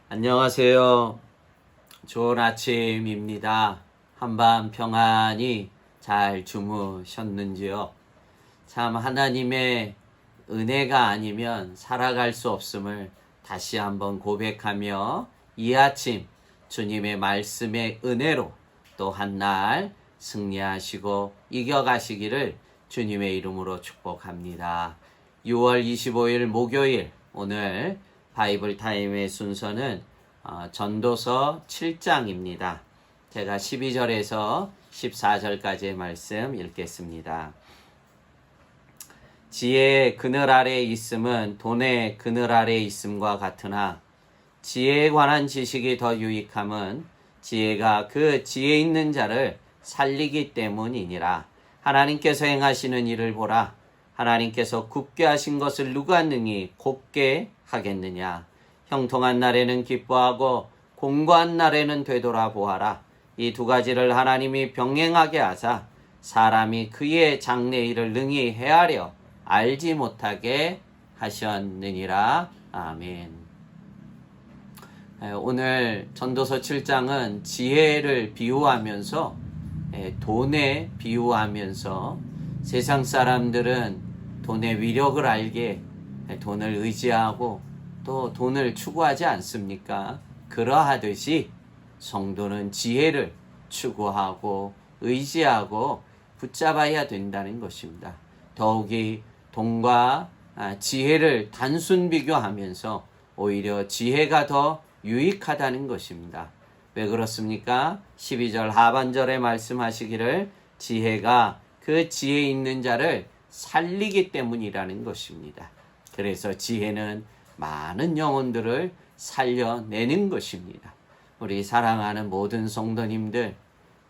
안녕하세요. 좋은 아침입니다. 한밤 평안히 잘 주무셨는지요? 참 하나님의 은혜가 아니면 살아갈 수 없음을 다시 한번 고백하며 이 아침 주님의 말씀의 은혜로 또 한 날 승리하시고 이겨가시기를 주님의 이름으로 축복합니다. 6월 25일 목요일 오늘 바이블 타임의 순서는 전도서 7장입니다. 제가 12절에서 14절까지의 말씀 읽겠습니다. 지혜의 그늘 아래에 있음은 돈의 그늘 아래에 있음과 같으나 지혜에 관한 지식이 더 유익함은 지혜가 그 지혜 있는 자를 살리기 때문이니라. 하나님께서 행하시는 일을 보라. 하나님께서 굽게 하신 것을 누가 능히 곱게 하겠느냐. 형통한 날에는 기뻐하고 공고한 날에는 되돌아보아라. 이 두 가지를 하나님이 병행하게 하사 사람이 그의 장래 일을 능히 헤아려 알지 못하게 하셨느니라. 아멘. 오늘 전도서 7장은 지혜를 비유하면서 돈에 비유하면서 세상 사람들은 돈의 위력을 알게 돈을 의지하고 또 돈을 추구하지 않습니까? 그러하듯이 성도는 지혜를 추구하고 의지하고 붙잡아야 된다는 것입니다. 더욱이 돈과 지혜를 단순 비교하면서 오히려 지혜가 더 유익하다는 것입니다. 왜 그렇습니까? 12절 하반절에 말씀하시기를 지혜가 그 지혜 있는 자를 살리기 때문이라는 것입니다. 그래서 지혜는 많은 영혼들을 살려내는 것입니다. 우리 사랑하는 모든 성도님들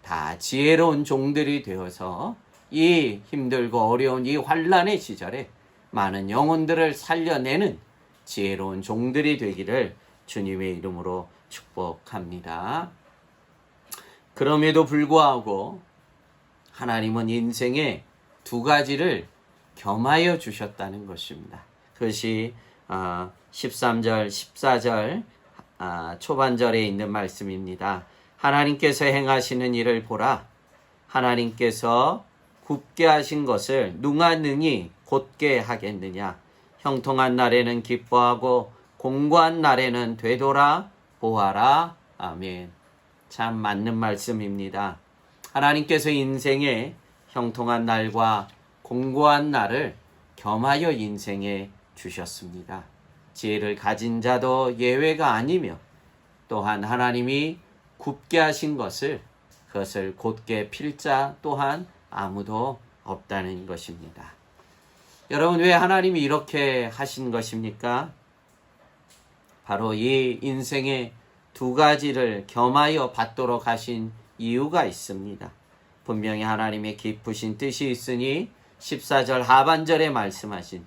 다 지혜로운 종들이 되어서 이 힘들고 어려운 이 환난의 시절에 많은 영혼들을 살려내는 지혜로운 종들이 되기를 주님의 이름으로 축복합니다. 그럼에도 불구하고 하나님은 인생에 두 가지를 겸하여 주셨다는 것입니다. 그것이 13절, 14절 초반절에 있는 말씀입니다. 하나님께서 행하시는 일을 보라. 하나님께서 굽게 하신 것을 누가 능히 곧게 하겠느냐. 형통한 날에는 기뻐하고 공고한 날에는 되돌아 보아라. 아멘. 참 맞는 말씀입니다. 하나님께서 인생에 형통한 날과 공고한 날을 겸하여 인생에 주셨습니다. 지혜를 가진 자도 예외가 아니며 또한 하나님이 굽게 하신 그것을 곧게 필 자 또한 아무도 없다는 것입니다. 여러분, 왜 하나님이 이렇게 하신 것입니까? 바로 이 인생의 두 가지를 겸하여 받도록 하신 이유가 있습니다. 분명히 하나님의 깊으신 뜻이 있으니 14절 하반절에 말씀하신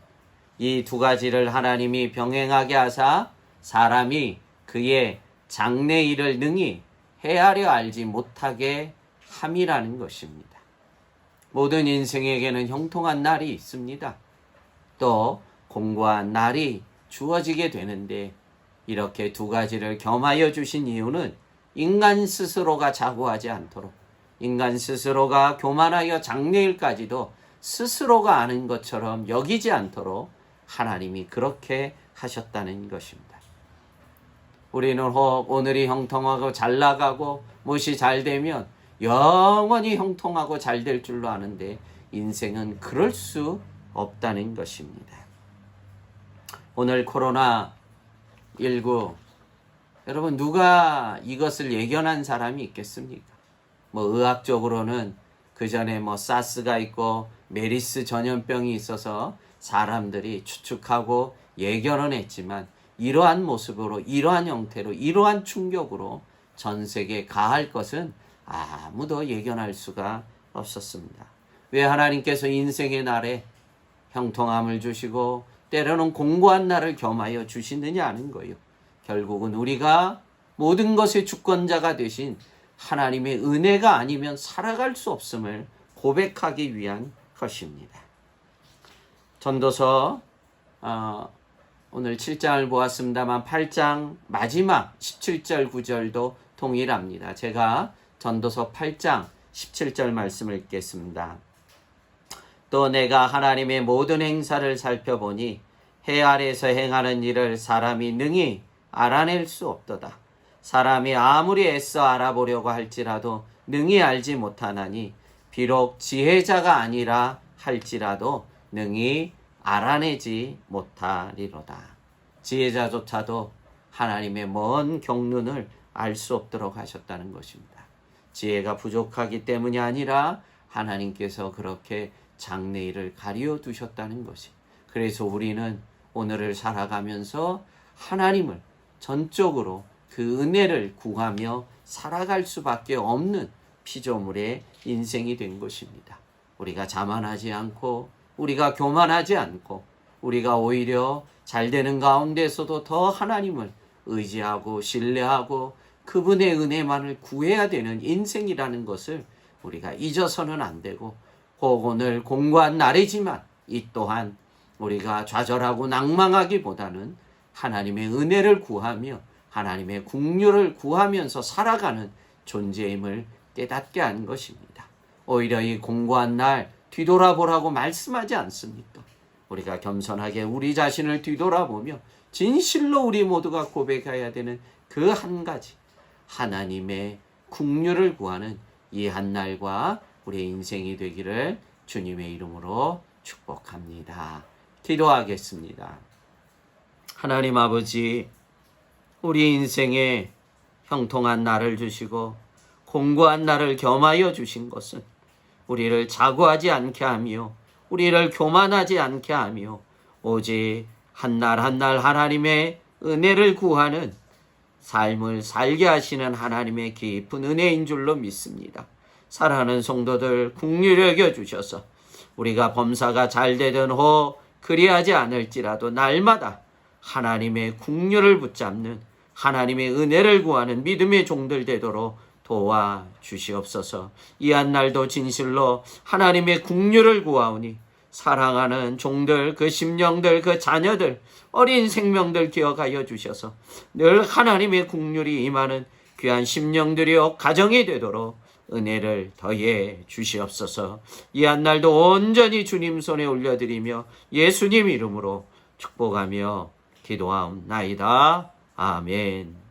이 두 가지를 하나님이 병행하게 하사 사람이 그의 장래 일을 능히 헤아려 알지 못하게 함이라는 것입니다. 모든 인생에게는 형통한 날이 있습니다. 또 공고한 날이 주어지게 되는데 이렇게 두 가지를 겸하여 주신 이유는 인간 스스로가 자고하지 않도록 인간 스스로가 교만하여 장래일까지도 스스로가 아는 것처럼 여기지 않도록 하나님이 그렇게 하셨다는 것입니다. 우리는 혹 오늘이 형통하고 잘 나가고 무엇이 잘 되면 영원히 형통하고 잘 될 줄로 아는데 인생은 그럴 수 없다는 것입니다. 오늘 코로나19 여러분 누가 이것을 예견한 사람이 있겠습니까? 의학적으로는 그 전에 사스가 있고 메리스 전염병이 있어서 사람들이 추측하고 예견은 했지만 이러한 모습으로 이러한 형태로 이러한 충격으로 전 세계에 가할 것은 아무도 예견할 수가 없었습니다. 왜 하나님께서 인생의 날에 형통함을 주시고 때로는 공고한 날을 겸하여 주시느냐 하는 거예요. 결국은 우리가 모든 것의 주권자가 되신 하나님의 은혜가 아니면 살아갈 수 없음을 고백하기 위한 것입니다. 전도서 오늘 7장을 보았습니다만 8장 마지막 17절 9절도 동일합니다. 제가 전도서 8장 17절 말씀을 읽겠습니다. 또 내가 하나님의 모든 행사를 살펴보니 해 아래에서 행하는 일을 사람이 능히 알아낼 수 없도다. 사람이 아무리 애써 알아보려고 할지라도 능히 알지 못하나니 비록 지혜자가 아니라 할지라도 능히 알아내지 못하리로다. 지혜자조차도 하나님의 먼 경륜을 알 수 없도록 하셨다는 것입니다. 지혜가 부족하기 때문이 아니라 하나님께서 그렇게 장래일을 가리워 두셨다는 것이. 그래서 우리는 오늘을 살아가면서 하나님을 전적으로 그 은혜를 구하며 살아갈 수밖에 없는 피조물의 인생이 된 것입니다. 우리가 자만하지 않고 우리가 교만하지 않고 우리가 오히려 잘 되는 가운데서도 더 하나님을 의지하고 신뢰하고 그분의 은혜만을 구해야 되는 인생이라는 것을 우리가 잊어서는 안 되고, 혹 오늘 공고한 날이지만 이 또한 우리가 좌절하고 낭망하기보다는 하나님의 은혜를 구하며 하나님의 긍휼을 구하면서 살아가는 존재임을 깨닫게 하는 것입니다. 오히려 이 공고한 날 뒤돌아보라고 말씀하지 않습니까? 우리가 겸손하게 우리 자신을 뒤돌아보며 진실로 우리 모두가 고백해야 되는 그 한 가지, 하나님의 긍휼을 구하는 이 한날과 우리의 인생이 되기를 주님의 이름으로 축복합니다. 기도하겠습니다. 하나님 아버지, 우리 인생에 형통한 날을 주시고 공고한 날을 겸하여 주신 것은 우리를 자고하지 않게 하며 우리를 교만하지 않게 하며 오직 한날 한날 하나님의 은혜를 구하는 삶을 살게 하시는 하나님의 깊은 은혜인 줄로 믿습니다. 사랑하는 성도들 긍휼히 여겨 주셔서 우리가 범사가 잘 되든 혹 그리하지 않을지라도 날마다 하나님의 긍휼을 붙잡는 하나님의 은혜를 구하는 믿음의 종들 되도록 도와주시옵소서. 이 한날도 진실로 하나님의 긍휼을 구하오니 사랑하는 종들, 그 심령들, 그 자녀들, 어린 생명들 기억하여 주셔서 늘 하나님의 긍휼이 임하는 귀한 심령들이요 가정이 되도록 은혜를 더해 주시옵소서. 이 한날도 온전히 주님 손에 올려드리며 예수님 이름으로 축복하며 기도하옵나이다. 아멘.